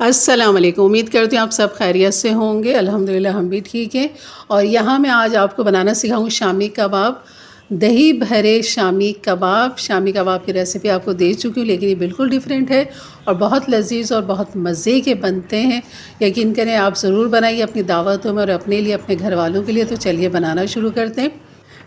अस्सलाम वालेकुम। उम्मीद करती हूँ आप सब खैरियत से होंगे। अल्हम्दुलिल्लाह हम भी ठीक हैं। और यहाँ मैं आज आपको बनाना सिखाऊँ शामी कबाब, दही भरे शामी कबाब की रेसिपी आपको दे चुकी हूँ, लेकिन ये बिल्कुल डिफरेंट है और बहुत लजीज़ और बहुत मज़े के बनते हैं। यकीन करें आप ज़रूर बनाइए अपनी दावतों में और अपने लिए, अपने घर वालों के लिए। तो चलिए बनाना शुरू करते हैं।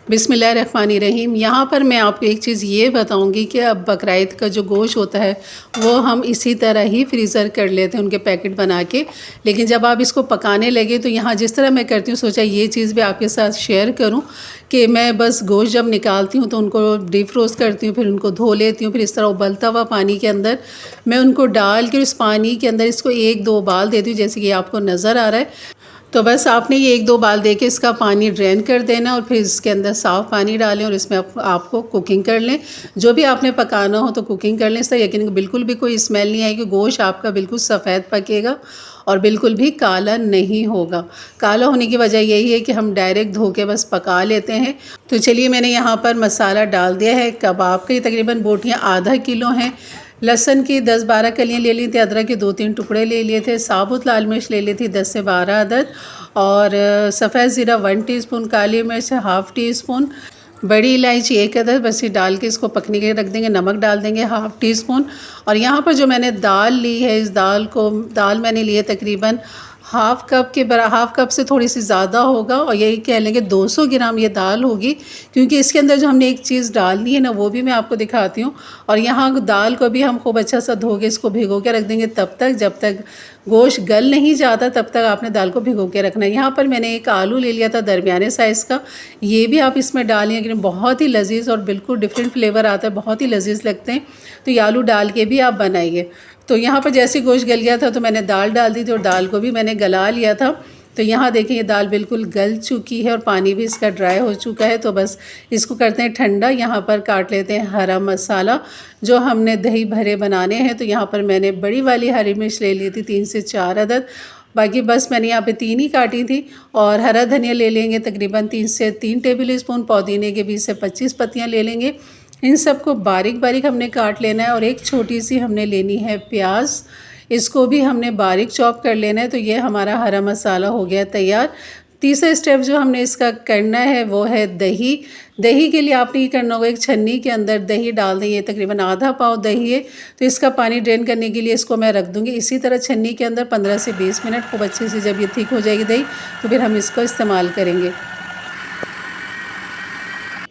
बिस्मिल्लाहिर्रहमानिर्रहीम। यहाँ पर मैं आपको एक चीज़ ये बताऊँगी कि अब बकरीद का जो गोश्त होता है वो हम इसी तरह ही फ्रीज़र कर लेते हैं, उनके पैकेट बना के। लेकिन जब आप इसको पकाने लगे तो यहाँ जिस तरह मैं करती हूँ, सोचा ये चीज़ भी आपके साथ शेयर करूँ कि मैं बस गोश्त जब निकालती हूँ तो उनको डीप रोस्ट करती हूँ, फिर उनको धो लेती हूँ, फिर इस तरह उबलता हुआ पानी के अंदर मैं उनको डाल के उस पानी के अंदर इसको 1-2 उबाल देती हूँ, जैसे कि आपको नज़र आ रहा है। तो बस आपने ये 1-2 बाल दे के इसका पानी ड्रेन कर देना और फिर इसके अंदर साफ़ पानी डालें और इसमें आपको कुकिंग कर लें। जो भी आपने पकाना हो तो कुकिंग कर लें। इससे यकीन बिल्कुल भी कोई स्मेल नहीं आएगी, गोश्त आपका बिल्कुल सफ़ेद पकेगा और बिल्कुल भी काला नहीं होगा। काला होने की वजह यही है कि हम डायरेक्ट धो के बस पका लेते हैं। तो चलिए मैंने यहाँ पर मसाला डाल दिया है। कबाब के तकरीबन बोटियाँ आधा किलो हैं। लहसुन की 10-12 कलियाँ ले ली थी, अदरक के 2-3 टुकड़े ले लिए थे, साबुत लाल मिर्च ले ली थी 10 से 12 अदद और सफ़ेद ज़ीरा 1 टीस्पून, काली मिर्च हाफ़ टी स्पून, बड़ी इलायची 1 अदद। बस ये डाल के इसको पकने के रख देंगे। नमक डाल देंगे हाफ़ टी स्पून। और यहाँ पर जो मैंने दाल ली है, इस दाल मैंने ली है तकरीबन हाफ़ कप से थोड़ी सी ज़्यादा होगा और यही कह लेंगे 200 ग्राम ये दाल होगी, क्योंकि इसके अंदर जो हमने एक चीज़ डालनी है ना वो भी मैं आपको दिखाती हूँ। और यहाँ दाल को भी हम खूब अच्छा सा धो के इसको भिगो के रख देंगे तब तक, जब तक गोश्त गल नहीं जाता तब तक आपने दाल को भिगो के रखना है। यहाँ पर मैंने एक आलू ले लिया था दरमियाने साइज़ का, ये भी आप इसमें डालें, लेकिन बहुत ही लजीज़ और बिल्कुल डिफरेंट फ्लेवर आता है, बहुत ही लजीज़ लगते हैं। तो ये आलू डाल के भी आप बनाइए। तो यहाँ पर जैसे गोश्त गल गया था तो मैंने दाल डाल दी थी और दाल को भी मैंने गला लिया था। तो यहाँ देखें ये दाल बिल्कुल गल चुकी है और पानी भी इसका ड्राई हो चुका है। तो बस इसको करते हैं ठंडा। यहाँ पर काट लेते हैं हरा मसाला जो हमने दही भरे बनाने हैं। तो यहाँ पर मैंने बड़ी वाली हरी मिर्च ले ली थी 3 से 4 अदद, बाकी बस मैंने यहाँ पे 3 ही काटी थी। और हरा धनिया ले लेंगे तकरीबन 3 से 3 टेबल स्पून, पुदीने के 20 से 25 पत्तियाँ ले लेंगे। इन सबको बारीक बारीक हमने काट लेना है। और एक छोटी सी हमने लेनी है प्याज, इसको भी हमने बारीक चॉप कर लेना है। तो ये हमारा हरा मसाला हो गया तैयार। तीसरा स्टेप जो हमने इसका करना है वो है दही। दही के लिए आपने ये करना होगा, एक छन्नी के अंदर दही डाल दें। ये तकरीबन आधा पाव दही है, तो इसका पानी ड्रेन करने के लिए इसको मैं रख दूँगी इसी तरह छन्नी के अंदर 15 से 20 मिनट खूब अच्छे से। जब ये थिक हो जाएगी दही तो फिर हम इसको इस्तेमाल करेंगे।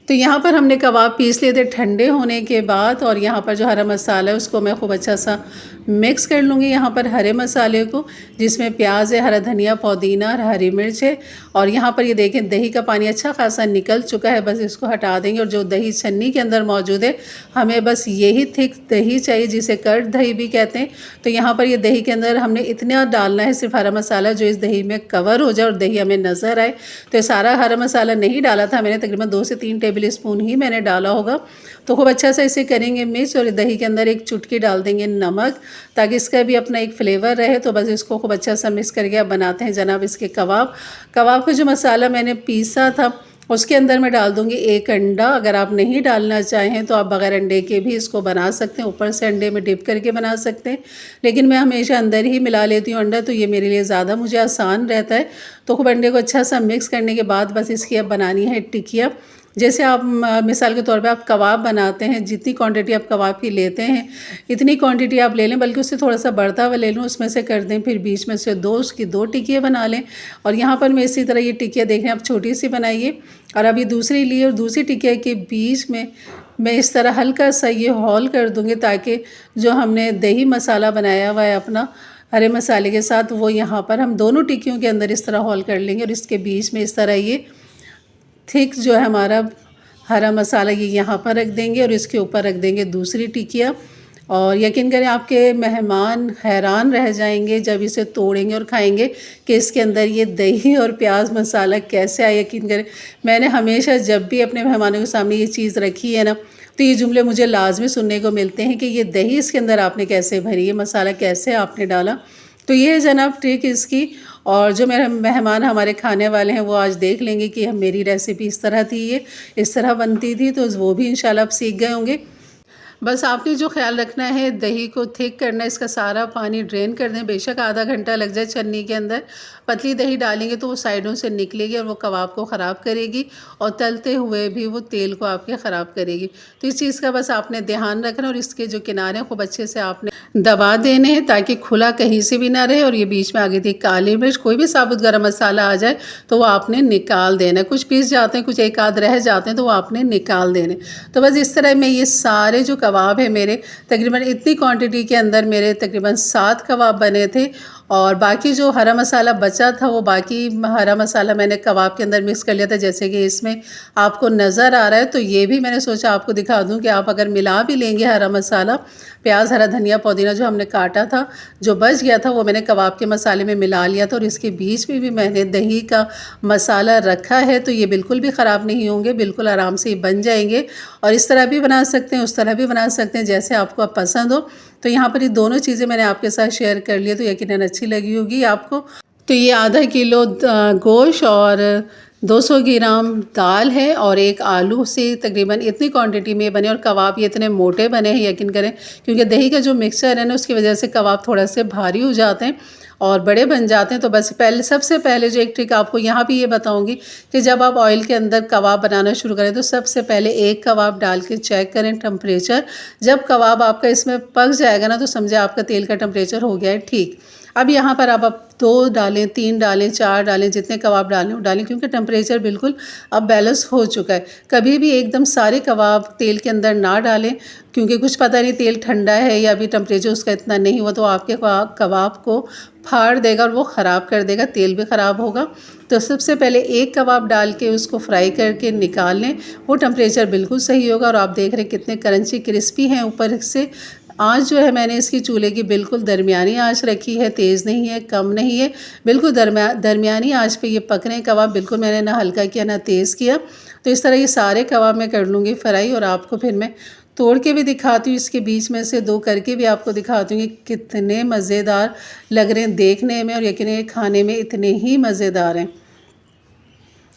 तो यहाँ पर हमने कबाब पीस लिए थे ठंडे होने के बाद, और यहाँ पर जो हरा मसाला है उसको मैं खूब अच्छा सा मिक्स कर लूँगी। यहाँ पर हरे मसाले को, जिसमें प्याज है, हरा धनिया, पुदीना और हरी मिर्च है। और यहाँ पर ये देखें दही का पानी अच्छा खासा निकल चुका है, बस इसको हटा देंगे। और जो दही छन्नी के अंदर मौजूद है, हमें बस यही थिक दही चाहिए, जिसे कर्ड दही भी कहते हैं। तो यहाँ पर ये दही के अंदर हमने इतना डालना है, सिर्फ हरा मसाला जो इस दही में कवर हो जाए और दही हमें नज़र आए। तो ये सारा हरा मसाला नहीं डाला था मैंने, तकरीबन 2 से 3 टेबल स्पून ही मैंने डाला होगा। तो खूब अच्छा सा इसे करेंगे मिक्स। और दही के अंदर एक चुटकी डाल देंगे नमक, ताकि इसका भी अपना एक फ्लेवर रहे। तो बस इसको खूब अच्छा सा मिक्स करके अब बनाते हैं जनाब इसके कबाब। कबाब का जो मसाला मैंने पीसा था उसके अंदर मैं डाल दूँगी 1 अंडा। अगर आप नहीं डालना चाहें तो आप बगैर अंडे के भी इसको बना सकते हैं, ऊपर से अंडे में डिप करके बना सकते हैं, लेकिन मैं हमेशा अंदर ही मिला लेती हूँ अंडा, तो ये मेरे लिए ज़्यादा मुझे आसान रहता है। तो खूब अंडे को अच्छा सा मिक्स करने के बाद बस इसकी अब बनानी है टिकिया। जैसे आप मिसाल के तौर पे आप कबाब बनाते हैं, जितनी क्वांटिटी आप कबाब की लेते हैं इतनी क्वांटिटी आप ले लें, बल्कि उससे थोड़ा सा बढ़ता हुआ ले लूँ, उसमें से कर दें, फिर बीच में से उसकी 2 टिकियाँ बना लें। और यहाँ पर मैं इसी तरह ये टिकिया देख रहे हैं, आप छोटी सी बनाइए। और अब ये दूसरी ली और दूसरी टिकिया के बीच में मैं इस तरह हल्का सा ये हॉल कर दूँगी, ताकि जो हमने दही मसाला बनाया हुआ है अपना हरे मसाले के साथ, वो यहाँ पर हम दोनों टिक्कियों के अंदर इस तरह हॉल कर लेंगे। और इसके बीच में इस तरह ये थिक जो है हमारा हरा मसाला ये यहाँ पर रख देंगे और इसके ऊपर रख देंगे दूसरी टिकिया। और यकीन करें आपके मेहमान हैरान रह जाएंगे जब इसे तोड़ेंगे और खाएंगे कि इसके अंदर ये दही और प्याज मसाला कैसे आया। यकीन करें मैंने हमेशा जब भी अपने मेहमानों के सामने ये चीज़ रखी है ना, तो ये जुमले मुझे लाजमी सुनने को मिलते हैं कि ये दही इसके अंदर आपने कैसे भरी, ये मसाला कैसे आपने डाला। तो ये है जनाब ट्रिक इसकी। और जो मेरे मेहमान हमारे खाने वाले हैं वो आज देख लेंगे कि मेरी रेसिपी इस तरह थी, ये इस तरह बनती थी, तो वो भी इंशाल्लाह आप सीख गए होंगे। बस आपने जो ख्याल रखना है, दही को थिक करना है, इसका सारा पानी ड्रेन कर दें। बेशक आधा घंटा लग जाए छन्नी के अंदर। पतली दही डालेंगे तो वो साइडों से निकलेगी और वो कबाब को ख़राब करेगी और तलते हुए भी वो तेल को आपके ख़राब करेगी। तो इस चीज़ का बस आपने ध्यान रखना और इसके जो किनारे खूब अच्छे से आपने दबा देने हैं ताकि खुला कहीं से भी ना रहे। और ये बीच में आगे थी काली मिर्च, कोई भी साबुत गरम मसाला आ जाए तो वो आपने निकाल देना है। कुछ पीस जाते हैं, कुछ एक आध रह जाते हैं तो वो आपने निकाल देने। तो बस इस तरह मैं ये सारे जो कबाब है मेरे तकरीबन इतनी क्वांटिटी के अंदर मेरे तकरीबन 7 कबाब बने थे। और बाकी जो हरा मसाला बचा था वो बाकी हरा मसाला मैंने कबाब के अंदर मिक्स कर लिया था, जैसे कि इसमें आपको नज़र आ रहा है। तो ये भी मैंने सोचा आपको दिखा दूं कि आप अगर मिला भी लेंगे हरा मसाला, प्याज, हरा धनिया, पुदीना जो हमने काटा था, जो बच गया था वो मैंने कबाब के मसाले में मिला लिया था। और इसके बीच में भी मैंने दही का मसाला रखा है, तो ये बिल्कुल भी ख़राब नहीं होंगे, बिल्कुल आराम से बन जाएंगे। और इस तरह भी बना सकते हैं, उस तरह भी बना सकते हैं, जैसे आपको अब पसंद हो। तो यहाँ पर ये दोनों चीज़ें मैंने आपके साथ शेयर कर लिया, तो यकीनन अच्छी लगी होगी आपको। तो ये आधा किलो गोश्त और 200 ग्राम दाल है और एक आलू से तकरीबन इतनी क्वांटिटी में बने। और कबाब ये इतने मोटे बने हैं, यकीन करें, क्योंकि दही का जो मिक्सचर है ना उसकी वजह से कबाब थोड़ा से भारी हो जाते हैं और बड़े बन जाते हैं। तो बस सबसे पहले जो एक ट्रिक आपको यहाँ भी ये बताऊँगी कि जब आप ऑयल के अंदर कबाब बनाना शुरू करें तो सबसे पहले एक कबाब डाल के चेक करें टेम्परेचर। जब कबाब आपका इसमें पक जाएगा ना तो समझे आपका तेल का टेम्परेचर हो गया है ठीक। अब यहाँ पर अब आप 2 डालें, 3 डालें, 4 डालें, जितने कबाब डालें वो डालें, क्योंकि टेम्परेचर बिल्कुल अब बैलेंस हो चुका है। कभी भी एकदम सारे कबाब तेल के अंदर ना डालें, क्योंकि कुछ पता नहीं तेल ठंडा है या अभी टेम्परेचर उसका इतना नहीं हुआ तो आपके कबाब को फाड़ देगा और वो ख़राब कर देगा, तेल भी ख़राब होगा। तो सबसे पहले एक कबाब डाल के उसको फ्राई करके निकाल लें, वो टेम्परेचर बिल्कुल सही होगा। और आप देख रहे हैं कितने क्रंची क्रिस्पी हैं ऊपर से। आँच जो है मैंने इसकी चूल्हे की बिल्कुल दरमियानी आँच रखी है, तेज़ नहीं है, कम नहीं है, बिल्कुल दरमियानी आँच पे ये पक रहे हैं कबाब। बिल्कुल मैंने ना हल्का किया ना तेज़ किया। तो इस तरह ये सारे कबाब मैं कर लूँगी फ्राई और आपको फिर मैं तोड़ के भी दिखाती हूँ, इसके बीच में से 2 करके भी आपको दिखाती हूँ कि कितने मज़ेदार लग रहे हैं देखने में और यकीनन खाने में इतने ही मज़ेदार हैं।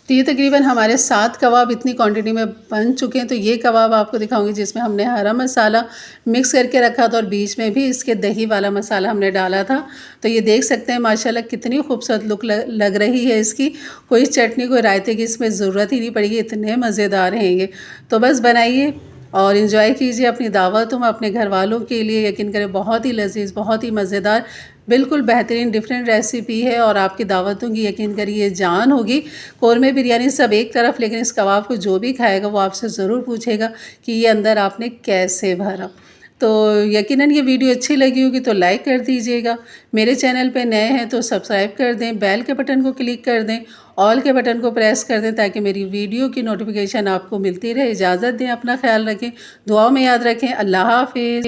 तो ये तकरीबन हमारे 7 कबाब इतनी क्वांटिटी में बन चुके हैं। तो ये कबाब आपको दिखाऊंगी जिसमें हमने हरा मसाला मिक्स करके रखा था और बीच में भी इसके दही वाला मसाला हमने डाला था। तो ये देख सकते हैं माशाल्लाह कितनी खूबसूरत लुक लग रही है इसकी। कोई चटनी, कोई रायते की इसमें ज़रूरत ही नहीं पड़ेगी, इतने मज़ेदार हैं ये। तो बस बनाइए और इन्जॉय कीजिए अपनी दावतों में अपने घर वालों के लिए। यकीन करें बहुत ही लजीज, बहुत ही मज़ेदार, बिल्कुल बेहतरीन डिफरेंट रेसिपी है और आपकी दावतों की यकीन करिए जान होगी। कौरमे बिरयानी सब एक तरफ, लेकिन इस कबाब को जो भी खाएगा वो आपसे ज़रूर पूछेगा कि ये अंदर आपने कैसे भरा। तो यकीनन ये वीडियो अच्छी लगी होगी तो लाइक कर दीजिएगा। मेरे चैनल पे नए हैं तो सब्सक्राइब कर दें, बेल के बटन को क्लिक कर दें, ऑल के बटन को प्रेस कर दें ताकि मेरी वीडियो की नोटिफिकेशन आपको मिलती रहे। इजाज़त दें, अपना ख्याल रखें, दुआओं में याद रखें। अल्लाह हाफिज़।